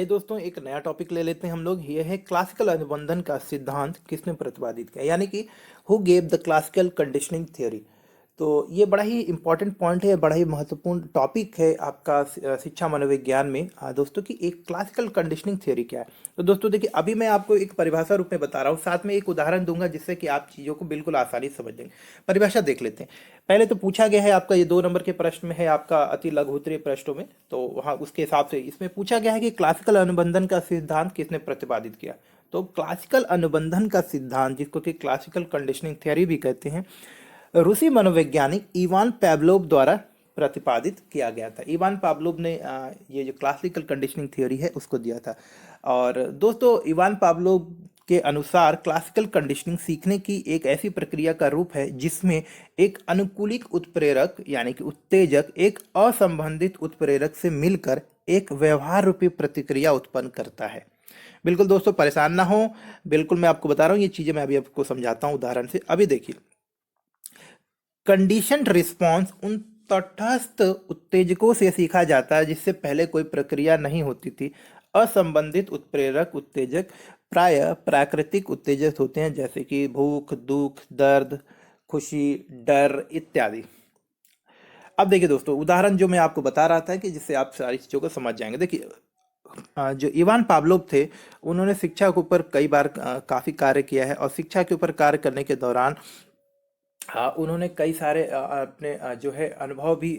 आइए दोस्तों एक नया टॉपिक ले लेते हैं हम लोग। ये है क्लासिकल अनुबंधन का सिद्धांत किसने प्रतिपादित किया, यानी कि who gave the classical conditioning theory. तो ये बड़ा ही इंपॉर्टेंट पॉइंट है, बड़ा ही महत्वपूर्ण टॉपिक है आपका शिक्षा मनोविज्ञान में दोस्तों की एक क्लासिकल कंडीशनिंग थ्योरी क्या है। तो दोस्तों देखिए, अभी मैं आपको एक परिभाषा रूप में बता रहा हूँ, साथ में एक उदाहरण दूंगा जिससे कि आप चीज़ों को बिल्कुल आसानी से समझ लेंगे। परिभाषा देख लेते हैं। पहले तो पूछा गया है आपका, ये 2 नंबर के प्रश्न में है आपका, अति लघु उत्तरीय प्रश्नों में, तो वहाँ उसके हिसाब से इसमें पूछा गया है कि क्लासिकल अनुबंधन का सिद्धांत किसने प्रतिपादित किया। तो क्लासिकल अनुबंधन का सिद्धांत, जिसको कि क्लासिकल कंडीशनिंग थ्योरी भी कहते हैं, रूसी मनोवैज्ञानिक इवान पावलोव द्वारा प्रतिपादित किया गया था। इवान पावलोव ने ये जो क्लासिकल कंडीशनिंग थ्योरी है उसको दिया था। और दोस्तों इवान पावलोव के अनुसार क्लासिकल कंडीशनिंग सीखने की एक ऐसी प्रक्रिया का रूप है जिसमें एक अनुकूलित उत्प्रेरक यानी कि उत्तेजक एक असंबंधित उत्प्रेरक से मिलकर एक व्यवहार रूपी प्रतिक्रिया उत्पन्न करता है। बिल्कुल दोस्तों परेशान ना हो, बिल्कुल मैं आपको बता रहा हूँ, ये चीजें मैं अभी आपको समझाता हूँ उदाहरण से। अभी देखिए, कंडीशनड रिस्पॉन्स उन तटस्थ उत्तेजकों से सीखा जाता है जिससे पहले कोई प्रक्रिया नहीं होती थी। असंबंधित उत्प्रेरक उत्तेजक प्रायः प्राकृतिक उत्तेजक होते हैं, जैसे कि भूख, दुख, दर्द, खुशी, डर इत्यादि। अब देखिए दोस्तों, उदाहरण जो मैं आपको बता रहा था कि जिससे आप सारी चीज़ों को समझ जाएंगे। देखिए, जो इवान पावलोव थे, उन्होंने शिक्षा के ऊपर कई बार काफ़ी कार्य किया है, और शिक्षा के ऊपर कार्य करने के दौरान हाँ, उन्होंने कई सारे अपने जो है अनुभव भी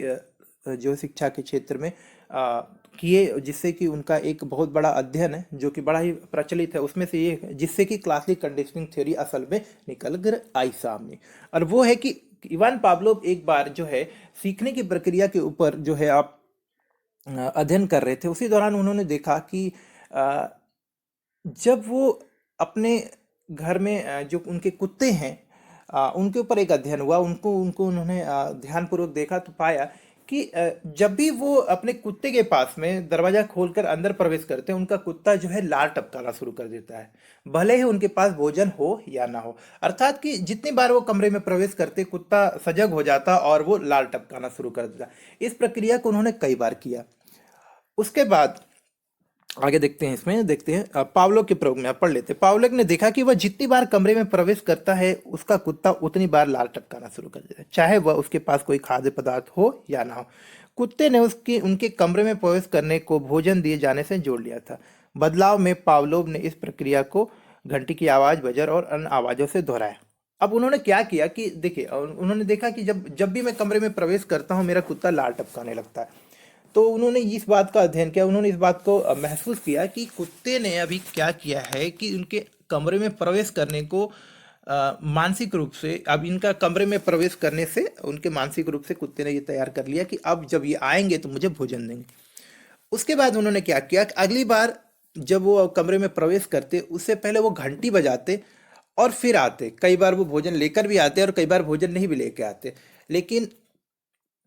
जो शिक्षा के क्षेत्र में किए, जिससे कि उनका एक बहुत बड़ा अध्ययन है जो कि बड़ा ही प्रचलित है। उसमें से ये है, जिससे कि क्लासिक कंडीशनिंग थ्योरी असल में निकल कर आई सामने। और वो है कि इवान पावलोव एक बार जो है सीखने की प्रक्रिया के ऊपर जो है आप अध्ययन कर रहे थे, उसी दौरान उन्होंने देखा कि अ, जब वो अपने घर में जो उनके कुत्ते हैं, उनके ऊपर एक अध्ययन हुआ। उनको उनको उन्होंने ध्यानपूर्वक देखा तो पाया कि जब भी वो अपने कुत्ते के पास में दरवाजा खोलकर अंदर प्रवेश करते हैं, उनका कुत्ता जो है लार टपकाना शुरू कर देता है, भले ही उनके पास भोजन हो या ना हो। अर्थात कि जितनी बार वो कमरे में प्रवेश करते, कुत्ता सजग हो जाता और वो लार टपकाना शुरू कर देता। इस प्रक्रिया को उन्होंने कई बार किया। उसके बाद आगे देखते हैं, इसमें देखते हैं पावलो के प्रयोग में। आप पढ़ लेते हैं। पावलोक ने देखा कि वह जितनी बार कमरे में प्रवेश करता है, उसका कुत्ता उतनी बार लार टपकाना शुरू कर देता है, चाहे वह उसके पास कोई खाद्य पदार्थ हो या ना हो। कुत्ते ने उसके उनके कमरे में प्रवेश करने को भोजन दिए जाने से जोड़ लिया था। बदलाव में पावलोव ने इस प्रक्रिया को घंटी की आवाज, बजर और अन्य आवाजों से दोहराया। अब उन्होंने क्या किया कि देखिए, उन्होंने देखा कि जब जब भी मैं कमरे में प्रवेश करता हूँ, मेरा कुत्ता लार टपकाने लगता है। तो उन्होंने इस बात का अध्ययन किया, उन्होंने इस बात को महसूस किया कि कुत्ते ने अभी क्या किया है कि उनके कमरे में प्रवेश करने को मानसिक रूप से, अब इनका कमरे में प्रवेश करने से उनके मानसिक रूप से कुत्ते ने ये तैयार कर लिया कि अब जब ये आएंगे तो मुझे भोजन देंगे। उसके बाद उन्होंने क्या किया कि अगली बार जब वो कमरे में प्रवेश करते, उससे पहले वो घंटी बजाते और फिर आते। कई बार वो भोजन लेकर भी आते और कई बार भोजन नहीं भी लेके आते। लेकिन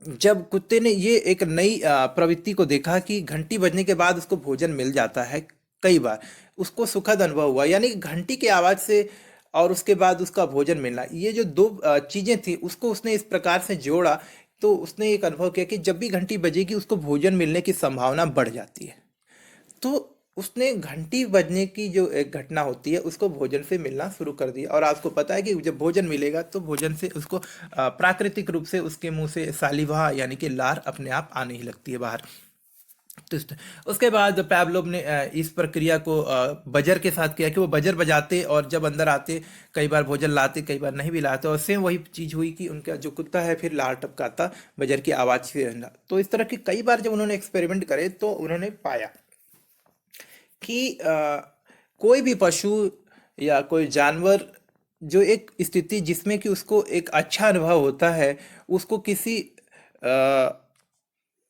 जब कुत्ते ने ये एक नई प्रवृत्ति को देखा कि घंटी बजने के बाद उसको भोजन मिल जाता है, कई बार उसको सुखद अनुभव हुआ। यानी घंटी की आवाज से और उसके बाद उसका भोजन मिलना, ये जो दो चीजें थी, उसको उसने इस प्रकार से जोड़ा। तो उसने एक अनुभव किया कि जब भी घंटी बजेगी, उसको भोजन मिलने की संभावना बढ़ जाती है। तो उसने घंटी बजने की जो एक घटना होती है, उसको भोजन से मिलना शुरू कर दिया। और आपको पता है कि जब भोजन मिलेगा तो भोजन से उसको प्राकृतिक रूप से उसके मुंह से सालिवा यानी कि लार अपने आप आने ही लगती है बाहर। तो उसके बाद पैवलोव ने इस प्रक्रिया को बजर के साथ किया कि वो बजर बजाते और जब अंदर आते, कई बार भोजन लाते, कई बार नहीं भी लाते, और सेम वही चीज हुई कि उनका जो कुत्ता है फिर लार टपकाता बजर की आवाज से। तो इस तरह की कई बार जब उन्होंने एक्सपेरिमेंट करे तो उन्होंने पाया कि कोई भी पशु या कोई जानवर, जो एक स्थिति जिसमें कि उसको एक अच्छा अनुभव होता है, उसको किसी अ,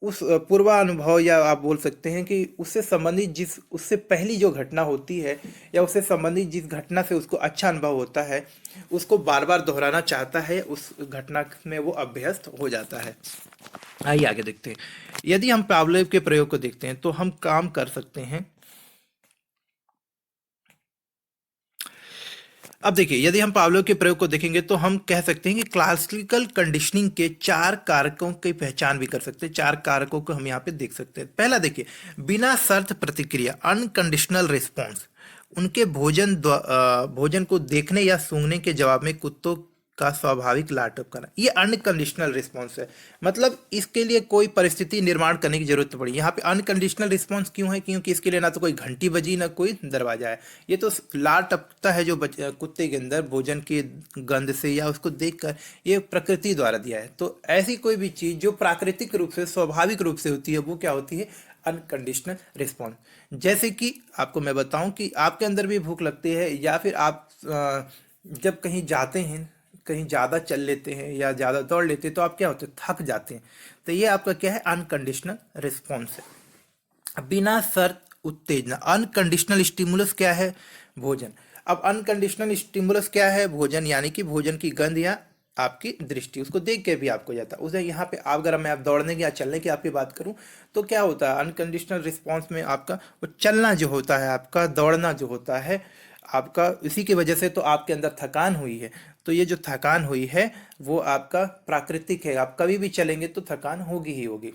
उस पूर्वानुभव, या आप बोल सकते हैं कि उससे संबंधित जिस उससे पहली जो घटना होती है, या उससे संबंधित जिस घटना से उसको अच्छा अनुभव होता है, उसको बार बार दोहराना चाहता है, उस घटना में वो अभ्यस्त हो जाता है। आइए आगे देखते हैं। यदि हम पावलोव के प्रयोग को देखते हैं तो हम काम कर सकते हैं। अब देखिए, यदि हम पावलोव के प्रयोग को देखेंगे तो हम कह सकते हैं कि क्लासिकल कंडीशनिंग के 4 कारकों की पहचान भी कर सकते हैं। 4 कारकों को हम यहाँ पे देख सकते हैं। पहला देखिए, बिना शर्त प्रतिक्रिया, अनकंडीशनल रिस्पॉन्स। उनके भोजन को देखने या सूंघने के जवाब में कुत्तों का स्वाभाविक लार टपकाना, ये अनकंडीशनल रिस्पॉन्स है। मतलब इसके लिए कोई परिस्थिति निर्माण करने की जरूरत नहीं पड़ी। यहाँ पे अनकंडीशनल रिस्पॉन्स क्यों है? क्योंकि इसके लिए ना तो कोई घंटी बजी ना कोई दरवाजा है। ये तो लार टपकता है जो कुत्ते के अंदर भोजन की गंध से या उसको देखकर, ये प्रकृति द्वारा दिया है। तो ऐसी कोई भी चीज जो प्राकृतिक रूप से स्वाभाविक रूप से होती है वो क्या होती है? Unconditional response. जैसे कि आपको मैं बताऊं कि आपके अंदर भी भूख लगती है, या फिर आप जब कहीं जाते हैं, कहीं ज़्यादा चल लेते हैं या ज़्यादा दौड़ लेते हैं, तो आप क्या होते हैं? थक जाते हैं। तो ये आपका क्या है? अनकंडीशनल रिस्पॉन्स है। बिना शर्त उत्तेजना, अनकंडीशनल स्टिमुलस क्या है? भोजन। अब अनकंडीशनल स्टिमुलस क्या है? भोजन, यानी कि भोजन की गंध या आपकी दृष्टि, उसको देख के भी आपको जाता है उसे। यहाँ पे आप, अगर मैं आप दौड़ने की या चलने की आपकी बात करूं, तो क्या होता है अनकंडीशनल रिस्पॉन्स में? आपका वो चलना जो होता है, आपका दौड़ना जो होता है आपका, इसी की वजह से तो आपके अंदर थकान हुई है। तो ये जो थकान हुई है वो आपका प्राकृतिक है। आप कभी भी चलेंगे तो थकान होगी ही होगी।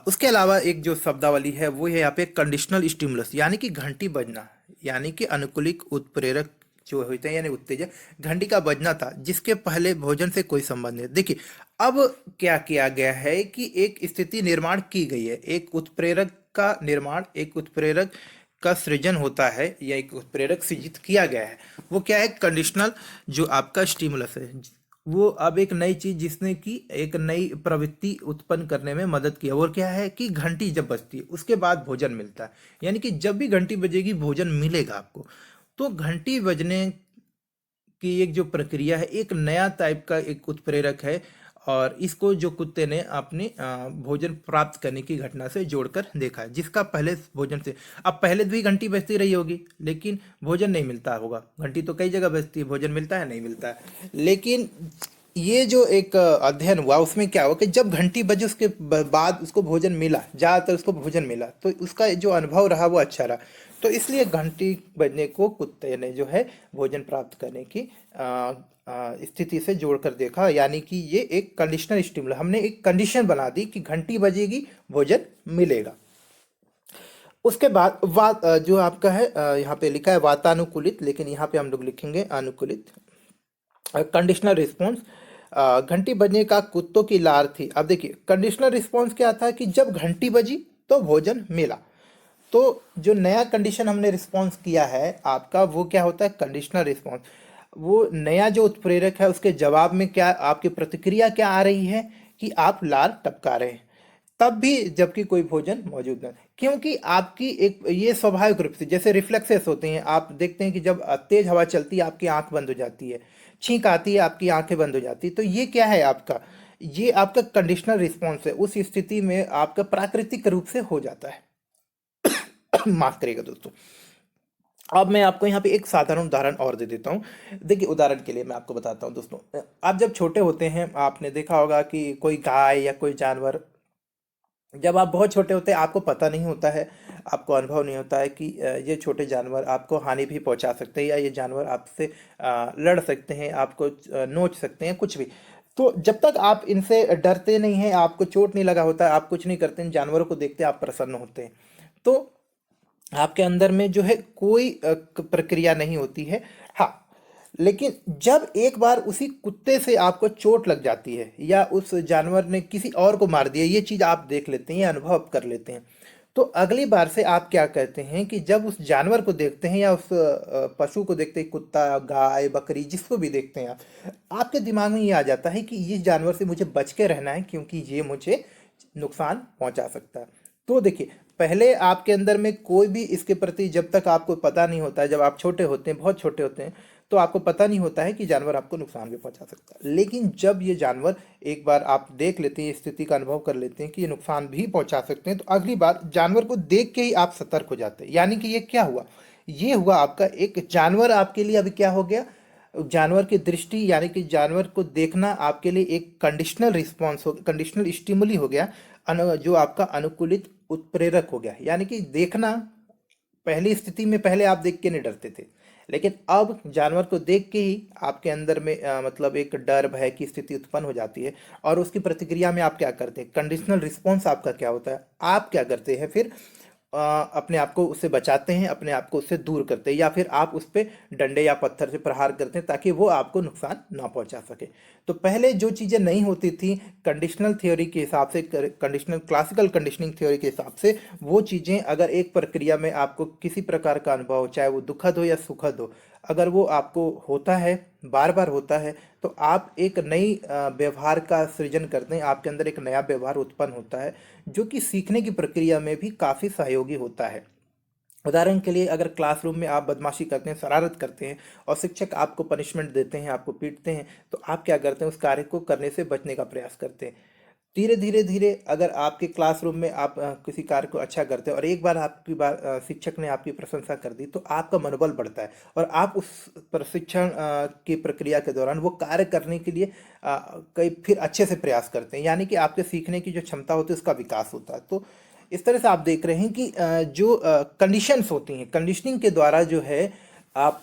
उसके अलावा एक जो शब्दावली है वो है यहाँ पे कंडीशनल स्टिमुलस, यानी कि घंटी बजना, यानी कि अनुकूलिक उत्प्रेरक जो होते हैं, यानी उत्तेजक। घंटी का बजना था जिसके पहले भोजन से कोई संबंध नहीं। देखिए, अब क्या किया गया है कि एक स्थिति निर्माण की गई है, एक उत्प्रेरक का निर्माण, एक उत्प्रेरक का सृजन होता है या एक उत्प्रेरक सृजित किया गया है। वो क्या है? कंडीशनल जो आपका स्टिमुलस है, वो अब एक नई चीज जिसने की एक नई प्रवृत्ति उत्पन्न करने में मदद की है। और क्या है कि घंटी जब बजती है उसके बाद भोजन मिलता है, यानी कि जब भी घंटी बजेगी भोजन मिलेगा आपको। तो घंटी बजने की एक जो प्रक्रिया है, एक नया टाइप का एक उत्प्रेरक है, और इसको जो कुत्ते ने अपनी भोजन प्राप्त करने की घटना से जोड़कर देखा है, जिसका पहले भोजन से, अब पहले भी घंटी बजती रही होगी लेकिन भोजन नहीं मिलता होगा। घंटी तो कई जगह बजती है, भोजन मिलता है? नहीं मिलता है। लेकिन ये जो एक अध्ययन हुआ उसमें क्या हुआ कि जब घंटी बजी उसके बाद उसको भोजन मिला, ज्यादातर उसको भोजन मिला, तो उसका जो अनुभव रहा वो अच्छा रहा। तो इसलिए घंटी बजने को कुत्ते ने जो है भोजन प्राप्त करने की स्थिति से जोड़कर देखा, यानी कि ये एक कंडीशनल स्टिमुलस, हमने एक कंडीशन बना दी कि घंटी बजेगी भोजन मिलेगा। उसके बाद जो आपका है यहाँ पे लिखा है वातानुकूलित, लेकिन यहाँ पे हम लोग लिखेंगे अनुकूलित। कंडीशनल रिस्पॉन्स, घंटी बजने का कुत्तों की लार थी। अब देखिए, कंडीशनल रिस्पॉन्स क्या था कि जब घंटी बजी तो भोजन मिला। तो जो नया कंडीशन हमने रिस्पॉन्स किया है आपका, वो क्या होता है? Conditional response. वो नया जो उत्प्रेरक है उसके जवाब में क्या आपकी प्रतिक्रिया क्या आ रही है? कि आप लार टपका रहे हैं, तब भी जबकि कोई भोजन मौजूद न, क्योंकि आपकी एक ये स्वाभाविक रूप से, जैसे रिफ्लेक्सेस होते हैं, आप देखते हैं कि जब तेज हवा चलती है आपकी आंख बंद हो जाती है, छींक आती है आपकी आंखें बंद हो जाती है। तो ये क्या है आपका? ये आपका कंडीशनल रिस्पॉन्स है। उस स्थिति में आपका प्राकृतिक रूप से हो जाता है। माफ करिएगा दोस्तों। अब मैं आपको यहाँ पे एक साधारण उदाहरण और दे देता हूँ। देखिए, उदाहरण के लिए मैं आपको बताता हूँ दोस्तों। आप जब छोटे होते हैं आपने देखा होगा कि कोई गाय या कोई जानवर, जब आप बहुत छोटे होते हैं आपको पता नहीं होता है, आपको अनुभव नहीं होता है कि ये छोटे जानवर आपको हानि भी पहुंचा सकते हैं, या ये जानवर आपसे लड़ सकते हैं, आपको नोच सकते हैं, कुछ भी। तो जब तक आप इनसे डरते नहीं हैं, आपको चोट नहीं लगा होता है, आप कुछ नहीं करते हैं, जानवरों को देखते आप प्रसन्न होते हैं, तो आपके अंदर में जो है कोई प्रक्रिया नहीं होती है। हाँ, लेकिन जब एक बार उसी कुत्ते से आपको चोट लग जाती है या उस जानवर ने किसी और को मार दिया, ये चीज आप देख लेते हैं या अनुभव कर लेते हैं, तो अगली बार से आप क्या करते हैं कि जब उस जानवर को देखते हैं या उस पशु को देखते हैं, कुत्ता, गाय, बकरी, जिसको भी देखते हैं आप, आपके दिमाग में ये आ जाता है कि इस जानवर से मुझे बच के रहना है क्योंकि ये मुझे नुकसान पहुंचा सकता है। तो देखिए, पहले आपके अंदर में कोई भी इसके प्रति, जब तक आपको पता नहीं होता है, जब आप छोटे होते हैं, बहुत छोटे होते हैं, तो आपको पता नहीं होता है कि जानवर आपको नुकसान भी पहुंचा सकता है। लेकिन जब ये जानवर एक बार आप देख लेते हैं, स्थिति का अनुभव कर लेते हैं कि ये नुकसान भी पहुंचा सकते हैं, तो अगली बार जानवर को देख के ही आप सतर्क हो जाते हैं। यानी कि ये क्या हुआ? ये हुआ आपका एक जानवर आपके लिए अभी क्या हो गया? जानवर की दृष्टि, यानी कि जानवर को देखना आपके लिए एक कंडीशनल रिस्पॉन्स हो, कंडीशनल स्टिमुली हो गया, जो आपका अनुकूलित उत्प्रेरक हो गया। यानी कि देखना पहली स्थिति में पहले आप देख के नहीं डरते थे, लेकिन अब जानवर को देख के ही आपके अंदर में मतलब एक डर भय की स्थिति उत्पन्न हो जाती है। और उसकी प्रतिक्रिया में आप क्या करते हैं, कंडीशनल रिस्पॉन्स आपका क्या होता है, आप क्या करते हैं फिर, अपने आप को उससे बचाते हैं, अपने आप को उससे दूर करते हैं, या फिर आप उस पे डंडे या पत्थर से प्रहार करते हैं ताकि वो आपको नुकसान ना पहुंचा सके। तो पहले जो चीज़ें नहीं होती थी कंडीशनल थ्योरी के हिसाब से, कंडीशनल क्लासिकल कंडीशनिंग थ्योरी के हिसाब से, वो चीज़ें अगर एक प्रक्रिया में आपको किसी प्रकार का अनुभव हो, चाहे वो दुखद हो या सुखद हो, अगर वो आपको होता है, बार बार होता है, तो आप एक नई व्यवहार का सृजन करते हैं, आपके अंदर एक नया व्यवहार उत्पन्न होता है, जो कि सीखने की प्रक्रिया में भी काफ़ी सहयोगी होता है। उदाहरण के लिए, अगर क्लासरूम में आप बदमाशी करते हैं, शरारत करते हैं, और शिक्षक आपको पनिशमेंट देते हैं, आपको पीटते हैं, तो आप क्या करते हैं, उस कार्य को करने से बचने का प्रयास करते हैं। धीरे धीरे धीरे अगर आपके क्लासरूम में आप किसी कार्य को अच्छा करते हैं और एक बार आपकी बार शिक्षक ने आपकी प्रशंसा कर दी, तो आपका मनोबल बढ़ता है और आप उस प्रशिक्षण की प्रक्रिया के दौरान वो कार्य करने के लिए कई फिर अच्छे से प्रयास करते हैं, यानी कि आपके सीखने की जो क्षमता होती है उसका विकास होता है। तो इस तरह से आप देख रहे हैं कि जो कंडीशंस होती हैं, कंडीशनिंग के द्वारा जो है आप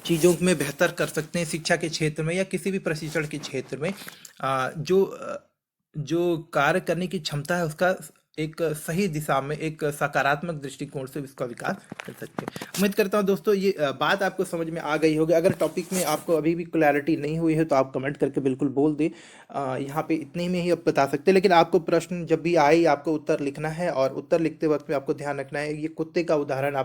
चीज़ों में बेहतर कर सकते हैं, शिक्षा के क्षेत्र में या किसी भी प्रशिक्षण के क्षेत्र में। जो कार्य करने की क्षमता है उसका एक सही दिशा में, एक सकारात्मक दृष्टिकोण से इसका विकास कर सकते हैं। उम्मीद करता हूँ दोस्तों ये बात आपको समझ में आ गई होगी। अगर टॉपिक में आपको अभी भी क्लैरिटी नहीं हुई है तो आप कमेंट करके बिल्कुल बोल दें। यहाँ पे इतने में ही आप बता सकते हैं, लेकिन आपको प्रश्न जब भी आए आपको उत्तर लिखना है, और उत्तर लिखते वक्त में आपको ध्यान रखना है, ये कुत्ते का उदाहरण आप